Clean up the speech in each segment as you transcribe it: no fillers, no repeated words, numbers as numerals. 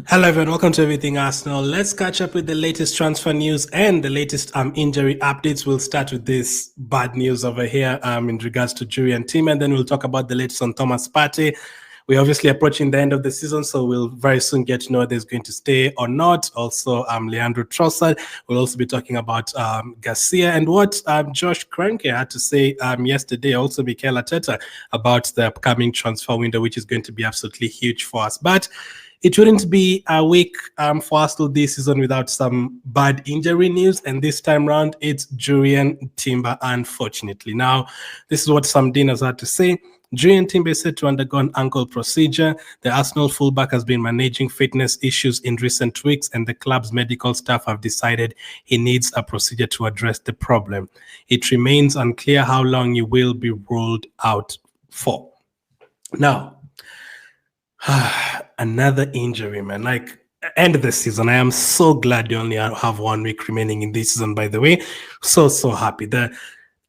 Hello everyone, welcome to Everything Arsenal. Let's catch up with the latest transfer news and the latest injury updates. We'll start with this bad news over here in regards to Jurrien team, and then we'll talk about the latest on Thomas Partey. We're obviously approaching the end of the season, so we'll very soon get to know whether he's going to stay or not. Also, Leandro Trossard. We'll also be talking about Garcia and what Josh Kroenke had to say yesterday. Also, Mikel Arteta about the upcoming transfer window, which is going to be absolutely huge for us. But it wouldn't be a week for Arsenal this season without some bad injury news. And this time round, it's Jurrien Timber, unfortunately. Now, this is what Sam Dean has had to say. Jurrien Timber is said to undergo an ankle procedure. The Arsenal fullback has been managing fitness issues in recent weeks, and the club's medical staff have decided he needs a procedure to address the problem. It remains unclear how long he will be ruled out for. Now, another injury, man. Like, end of the season. I am so glad you only have 1 week remaining in this season, by the way. So happy.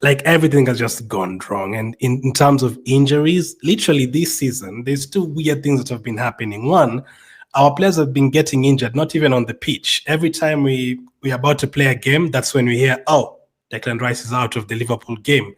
Like, everything has just gone wrong. And in terms of injuries, literally this season, there's two weird things that have been happening. One, our players have been getting injured, not even on the pitch. Every time we're about to play a game, that's when we hear, oh, Declan Rice is out of the Liverpool game.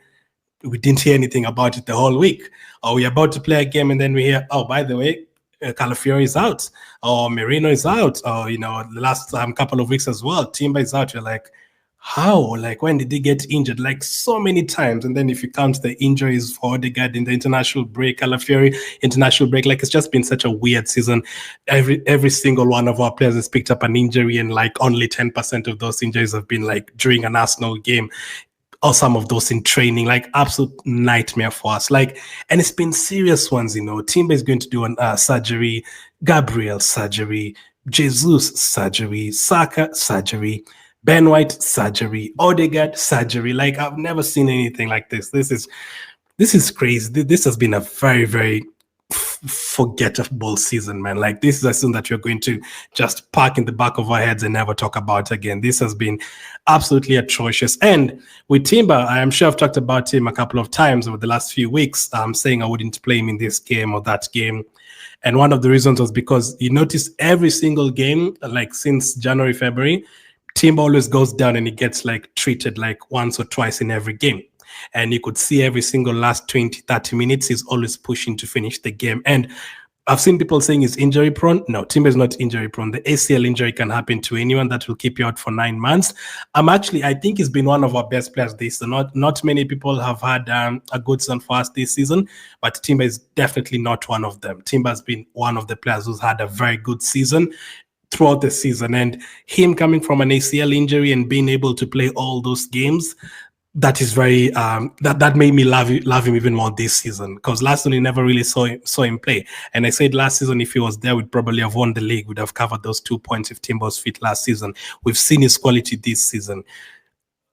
We didn't hear anything about it the whole week. Or we're about to play a game and then we hear, oh, by the way, Calafiori is out, or Merino is out, or, the last couple of weeks as well, Timber is out. You're like, how? Like, when did he get injured? Like, so many times. And then if you count the injuries for Odegaard in the international break, Calafiori international break, like, it's just been such a weird season. Every single one of our players has picked up an injury, and like only 10% of those injuries have been like during an Arsenal game, or some of those in training. Like, absolute nightmare for us. Like, and it's been serious ones, Timber is going to do an surgery, Gabriel surgery, Jesus surgery, Saka surgery, Ben White surgery, Odegaard surgery. Like, I've never seen anything like this. This is crazy. This has been a very, very forgettable season, man. Like, this is a season that you're going to just park in the back of our heads and never talk about again. This has been absolutely atrocious. And with Timber, I am sure I've talked about him a couple of times over the last few weeks, saying I wouldn't play him in this game or that game. And one of the reasons was because you notice every single game, like since January, February, Timber always goes down and he gets like treated like once or twice in every game. And you could see every single last 20, 30 minutes, he's always pushing to finish the game. And I've seen people saying he's injury prone. No, Timber is not injury prone. The ACL injury can happen to anyone. That will keep you out for 9 months. I think he's been one of our best players this season. Not many people have had a good season for us this season, but Timber is definitely not one of them. Timber has been one of the players who's had a very good season throughout the season, and him coming from an ACL injury and being able to play all those games, that is very that made me love him even more this season, because last season we never really saw him play. And I said last season, if he was there, we'd probably have won the league. We'd have covered those 2 points if Timber was fit last season. We've seen his quality this season.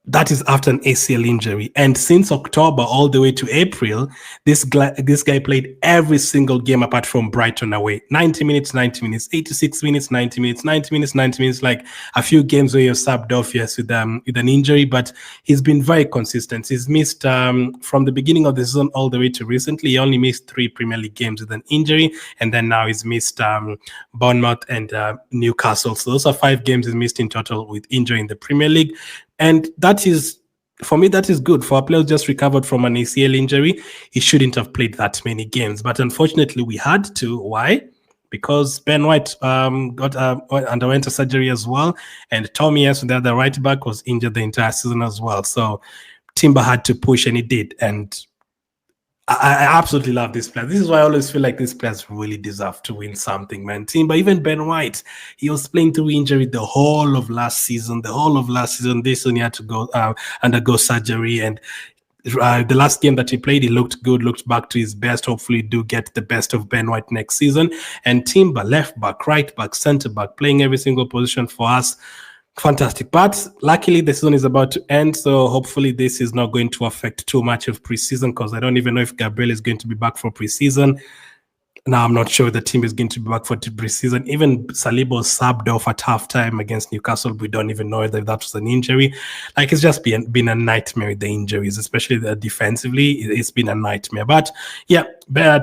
That is after an ACL injury. And since October all the way to April, this guy played every single game apart from Brighton away. 90 minutes, 86 minutes, 90 minutes, 90 minutes, 90 minutes, like a few games where you're subbed off, yes, with an injury, but he's been very consistent. He's missed from the beginning of the season all the way to recently. He only missed 3 Premier League games with an injury, and then now he's missed Bournemouth and Newcastle. So those are 5 games he's missed in total with injury in the Premier League. And that is, for me, that is good. For a player who just recovered from an ACL injury, he shouldn't have played that many games. But unfortunately, we had to. Why? Because Ben White underwent a surgery as well. And Tommy, yes, the other right back, was injured the entire season as well. So Timber had to push, and he did. And I absolutely love this player. This is why I always feel like these players really deserve to win something, man. Timber, even Ben White, he was playing through injury the whole of last season. This one he had to go undergo surgery, and the last game that he played, he looked good, looked back to his best. Hopefully, do get the best of Ben White next season. And Timber, left back, right back, centre back, playing every single position for us. Fantastic. But luckily, the season is about to end, so hopefully this is not going to affect too much of preseason, because I don't even know if Gabriel is going to be back for preseason. Now, I'm not sure the team is going to be back for the preseason. Even Saliba was subbed off at halftime against Newcastle. We don't even know whether that was an injury. Like, it's just been a nightmare with the injuries, especially defensively. It's been a nightmare. But yeah,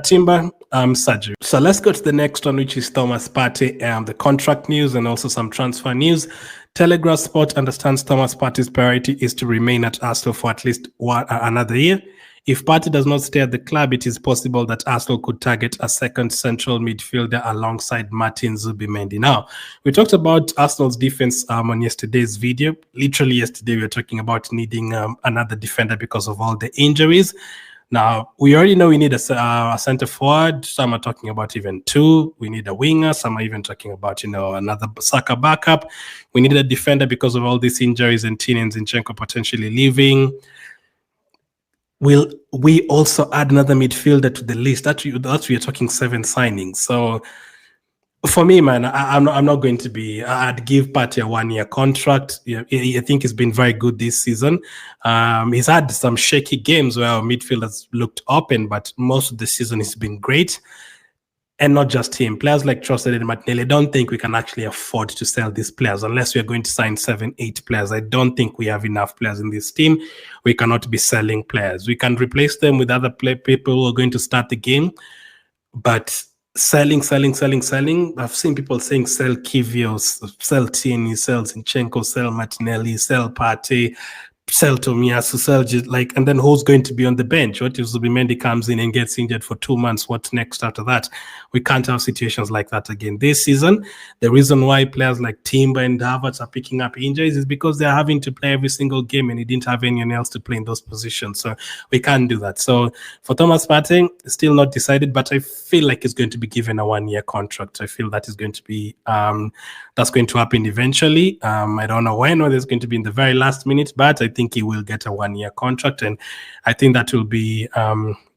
Timber, surgery. So let's go to the next one, which is Thomas Partey, the contract news and also some transfer news. Telegraph Sport understands Thomas Partey's priority is to remain at Arsenal for at least another year. If Partey does not stay at the club, it is possible that Arsenal could target a second central midfielder alongside Martin Zubimendi. Now, we talked about Arsenal's defense on yesterday's video. Literally yesterday, we were talking about needing another defender because of all the injuries. Now, we already know we need a center forward. Some are talking about even two. We need a winger. Some are even talking about, another Saka backup. We need a defender because of all these injuries and Tine and Zinchenko potentially leaving. Will we also add another midfielder to the list? That we are talking 7 signings. So for me, man, I'm not going to be. I'd give Partey a 1-year contract. I think he's been very good this season. He's had some shaky games where our midfield has looked open, but most of the season he's been great. And not just him. Players like Trossard and Martinelli, I don't think we can actually afford to sell these players unless we are going to sign 7, 8 players. I don't think we have enough players in this team. We cannot be selling players. We can replace them with other people who are going to start the game. But selling. I've seen people saying sell Kivios, sell Tierney, sell Zinchenko, sell Martinelli, sell Partey, sell Tomiyasu, and then who's going to be on the bench? What if Zubimendi comes in and gets injured for 2 months? What next after that? We can't have situations like that again. This season, the reason why players like Timber and Havertz are picking up injuries is because they're having to play every single game and he didn't have anyone else to play in those positions. So we can't do that. So for Thomas Partey, still not decided, but I feel like he's going to be given a 1-year contract. I feel that is going to be, that's going to happen eventually. I don't know when, whether it's going to be in the very last minute, but I think he will get a 1-year contract, and I think that will be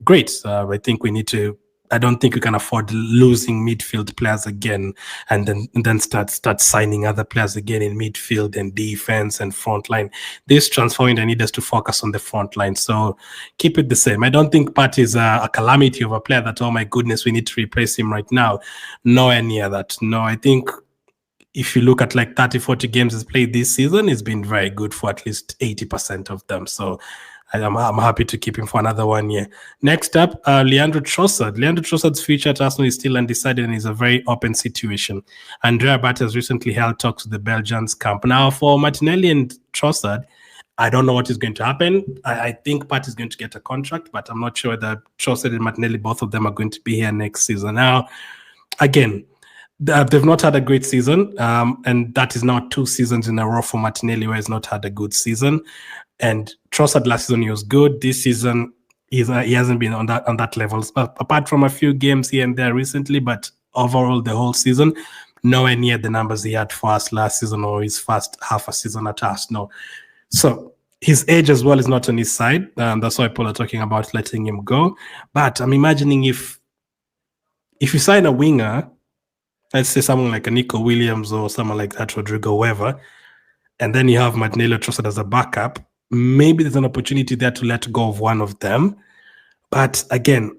great. I think we need to. I don't think we can afford losing midfield players again, and then start signing other players again in midfield and defense and front line. This transfer window needs us to focus on the front line, so keep it the same. I don't think Partey is a calamity of a player that, oh my goodness, we need to replace him right now. Nowhere near that. No, I think if you look at like 30, 40 games he's played this season, he's been very good for at least 80% of them. So I'm happy to keep him for another 1 year. Next up, Leandro Trossard. Leandro Trossard's future at Arsenal is still undecided and is a very open situation. Andrea Bat has recently held talks with the Belgians camp. Now, for Martinelli and Trossard, I don't know what is going to happen. I think Partey is going to get a contract, but I'm not sure that Trossard and Martinelli, both of them, are going to be here next season. Now, again, they've not had a great season, and that is now 2 seasons in a row for Martinelli where he's not had a good season. And Trossard last season he was good. This season he hasn't been on that level, apart from a few games here and there recently. But overall, the whole season, nowhere near the numbers he had for us last season or his first half a season at Arsenal. So his age as well is not on his side. That's why people are talking about letting him go. But I'm imagining if you sign a winger, let's say someone like a Nico Williams or someone like that, Rodrigo Weber, and then you have Martinelli or Trossard as a backup, maybe there's an opportunity there to let go of one of them. But again,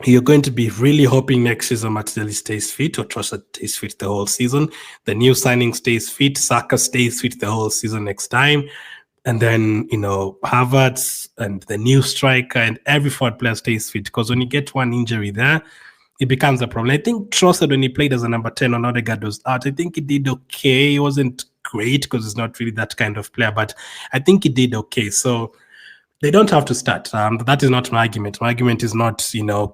you're going to be really hoping next season Martinelli stays fit or Trossard stays fit the whole season. The new signing stays fit, Saka stays fit the whole season next time. And then, Havertz and the new striker and every forward player stays fit. Because when you get one injury there, it becomes a problem. I think Trossard, when he played as a number 10 on Odegaard was out, I think he did okay. He wasn't great because he's not really that kind of player, but I think he did okay. So they don't have to start. That is not my argument. My argument is not,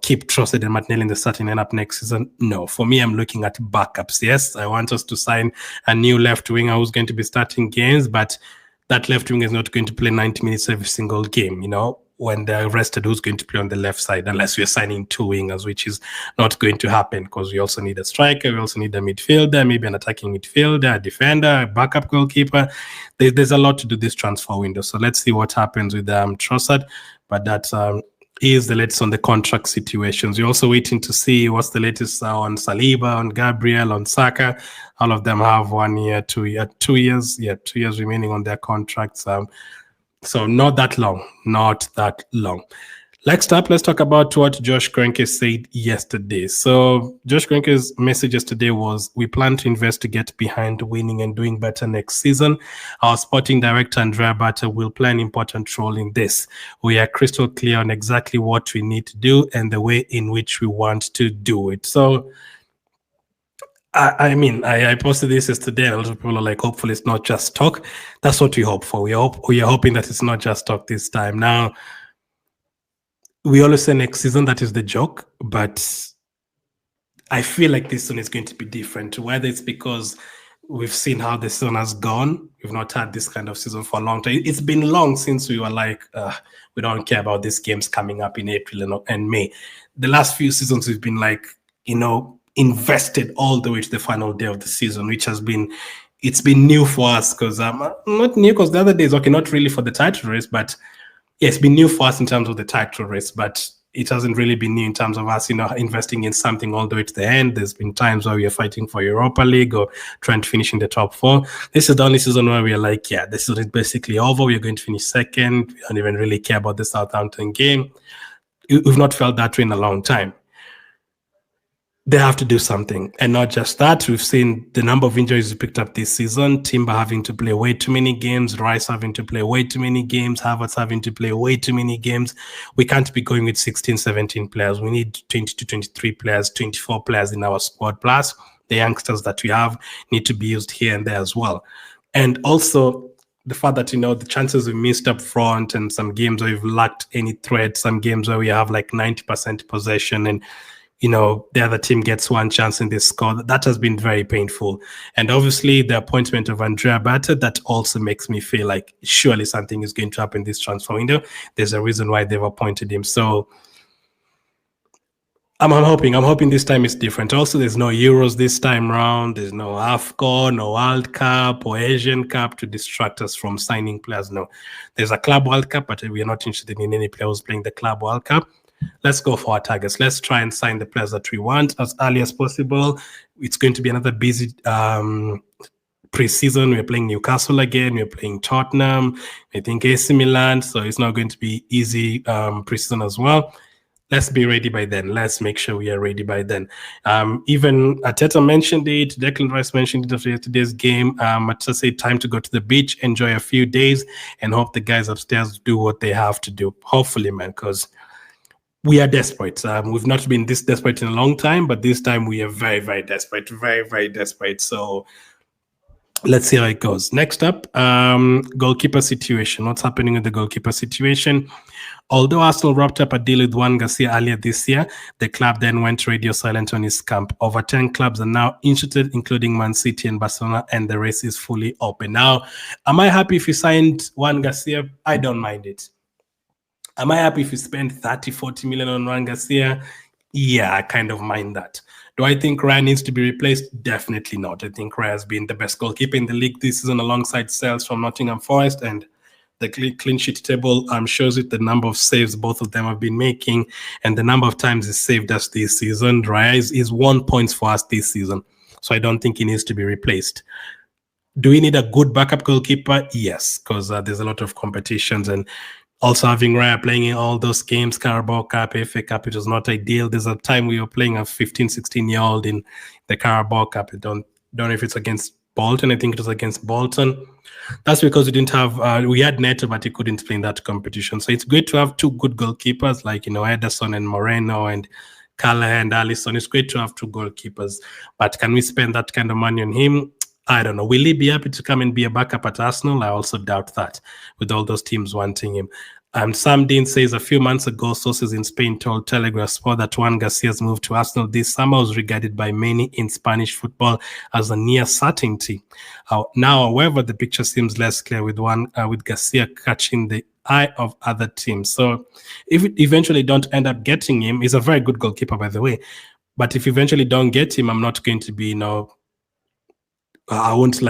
keep Trossard and Martinelli in the starting lineup next season. No, for me, I'm looking at backups. Yes, I want us to sign a new left winger who's going to be starting games, but that left winger is not going to play 90 minutes every single game, when they're rested, who's going to play on the left side, unless we're signing 2 wingers, which is not going to happen because we also need a striker, we also need a midfielder, maybe an attacking midfielder, a defender, a backup goalkeeper. There's a lot to do this transfer window. So let's see what happens with Trossard. But that is the latest on the contract situations. We're also waiting to see what's the latest on Saliba, on Gabriel, on Saka. All of them have 1 year, 2 years. 2 years remaining on their contracts. So not that long. Next up, let's talk about what Josh Kroenke said yesterday. So Josh Kroenke's message yesterday was, we plan to invest to get behind winning and doing better next season. Our sporting director, Andrea Bata, will play an important role in this. We are crystal clear on exactly what we need to do and the way in which we want to do it. So I posted this yesterday. A lot of people are like, hopefully it's not just talk. That's what we hope for. We are hoping that it's not just talk this time. Now, we always say next season, that is the joke, but I feel like this one is going to be different. Whether it's because we've seen how the season has gone. We've not had this kind of season for a long time. It's been long since we were like, we don't care about these games coming up in April and May. The last few seasons, we've been like, invested all the way to the final day of the season, which has been, it's been new for us because not new because the other days, okay, not really for the title race, but yeah, it's been new for us in terms of the title race, but it hasn't really been new in terms of us, investing in something all the way to the end. There's been times where we are fighting for Europa League or trying to finish in the top 4. This is the only season where we are like, yeah, this is basically over. We are going to finish second. We don't even really care about the Southampton game. We've not felt that way in a long time. They have to do something. And not just that, we've seen the number of injuries we picked up this season. Timber having to play way too many games, Rice having to play way too many games, Havertz having to play way too many games. We can't be going with 16, 17 players. We need 22, 23 players, 24 players in our squad. Plus, the youngsters that we have need to be used here and there as well. And also, the fact that, the chances we missed up front and some games where we've lacked any threat, some games where we have like 90% possession and the other team gets one chance in this score. That has been very painful. And obviously the appointment of Andrea Bata, that also makes me feel like surely something is going to happen this transfer window. There's a reason why they've appointed him. So I'm hoping this time is different. Also, there's no Euros this time round. There's no AFCON, no World Cup or Asian Cup to distract us from signing players. No, there's a Club World Cup, but we are not interested in any players playing the Club World Cup. Let's go for our targets. Let's try and sign the players that we want as early as possible. It's going to be another busy pre-season. We're playing Newcastle again. We're playing Tottenham. I think AC Milan. So it's not going to be easy pre-season as well. Let's be ready by then. Let's make sure we are ready by then. Even Arteta mentioned it. Declan Rice mentioned it after yesterday's game. Arteta said time to go to the beach, enjoy a few days, and hope the guys upstairs do what they have to do. Hopefully, man, because we are desperate. We've not been this desperate in a long time, but this time we are very, very desperate. Very, very desperate. So let's see how it goes. Next up, goalkeeper situation. What's happening with the goalkeeper situation? Although Arsenal wrapped up a deal with Juan Garcia earlier this year, the club then went radio silent on his camp. Over 10 clubs are now interested, including Man City and Barcelona, and the race is fully open. Now, am I happy if we signed Juan Garcia? I don't mind it. Am I happy if we spend 30, 40 million on Juan Garcia? Yeah, I kind of mind that. Do I think Raya needs to be replaced? Definitely not. I think Raya has been the best goalkeeper in the league this season alongside Sales from Nottingham Forest, and the clean sheet table shows it the number of saves both of them have been making and the number of times he's saved us this season. Raya is 1 point for us this season, so I don't think he needs to be replaced. Do we need a good backup goalkeeper? Yes, because there's a lot of competitions, and also having Raya playing in all those games, Carabao Cup, FA Cup, it was not ideal. There's a time we were playing a 15, 16-year-old in the Carabao Cup. I don't know if it's against Bolton. I think it was against Bolton. That's because we didn't have, we had Neto, but he couldn't play in that competition. So it's great to have two good goalkeepers like, Ederson and Moreno and Callahan and Alisson. It's great to have two goalkeepers. But can we spend that kind of money on him? I don't know. Will he be happy to come and be a backup at Arsenal? I also doubt that, with all those teams wanting him. Sam Dean says a few months ago, sources in Spain told Telegraph Sport that Juan Garcia's move to Arsenal this summer was regarded by many in Spanish football as a near certainty. Now, however, the picture seems less clear with Garcia catching the eye of other teams. So if we eventually don't end up getting him, he's a very good goalkeeper, by the way. But if eventually don't get him, I'm not going to be, I won't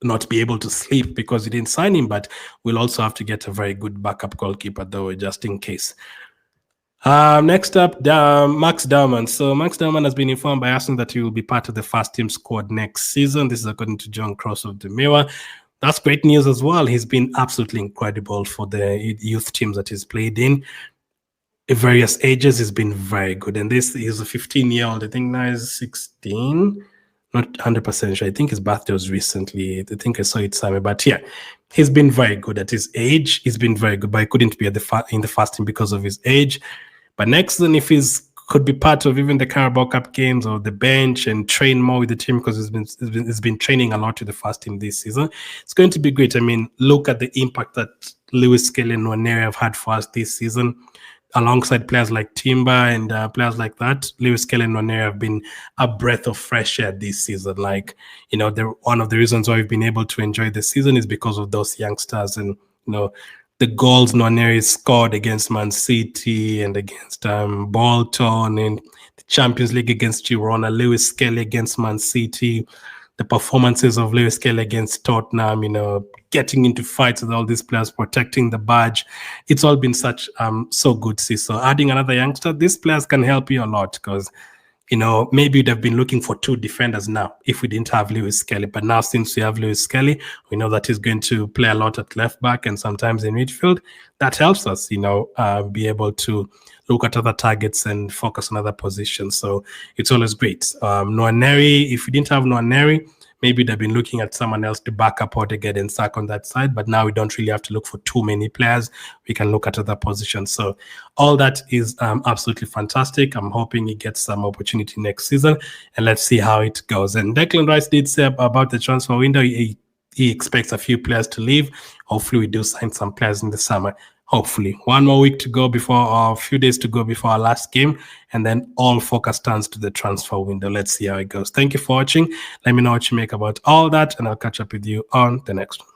not be able to sleep because we didn't sign him, but we'll also have to get a very good backup goalkeeper though, just in case. Next up, Max Daumann. So Max Daumann has been informed by Arsenal that he will be part of the first team squad next season. This is according to John Cross of the Mirror. That's great news as well. He's been absolutely incredible for the youth teams that he's played in. various ages, he's been very good. And this is a 15-year-old. I think now he's 16. Not 100% sure. I think his birthday was recently. I think I saw it somewhere. But yeah, he's been very good at his age. He's been very good, but he couldn't be at in the first team because of his age. But next season, if he's could be part of even the Carabao Cup games or the bench and train more with the team, because he's been training a lot with the first team this season, it's going to be great. I mean, look at the impact that Lewis Kelly and Nwaneri have had for us this season. Alongside players like Timber and players like that, Lewis Kelly and Nwaneri have been a breath of fresh air this season. Like, one of the reasons why we've been able to enjoy the season is because of those youngsters. And, the goals Nwaneri scored against Man City and against Bolton, and the Champions League against Girona, Lewis Kelly against Man City, the performances of Lewis Kelly against Tottenham, getting into fights with all these players, protecting the badge. It's all been so good to see. So adding another youngster, these players can help you a lot, because maybe you'd have been looking for two defenders now if we didn't have Lewis Kelly. But now, since we have Lewis Kelly, we know that he's going to play a lot at left back and sometimes in midfield. That helps us, be able to look at other targets and focus on other positions. So it's always great. Nwaneri, if we didn't have Nwaneri, maybe they've been looking at someone else to back up Odegaard and Saka on that side. But now we don't really have to look for too many players. We can look at other positions. So all that is absolutely fantastic. I'm hoping he gets some opportunity next season, and let's see how it goes. And Declan Rice did say about the transfer window, he expects a few players to leave. Hopefully we do sign some players in the summer. Hopefully. One more week to go a few days to go before our last game, and then all focus turns to the transfer window. Let's see how it goes. Thank you for watching. Let me know what you make about all that, and I'll catch up with you on the next one.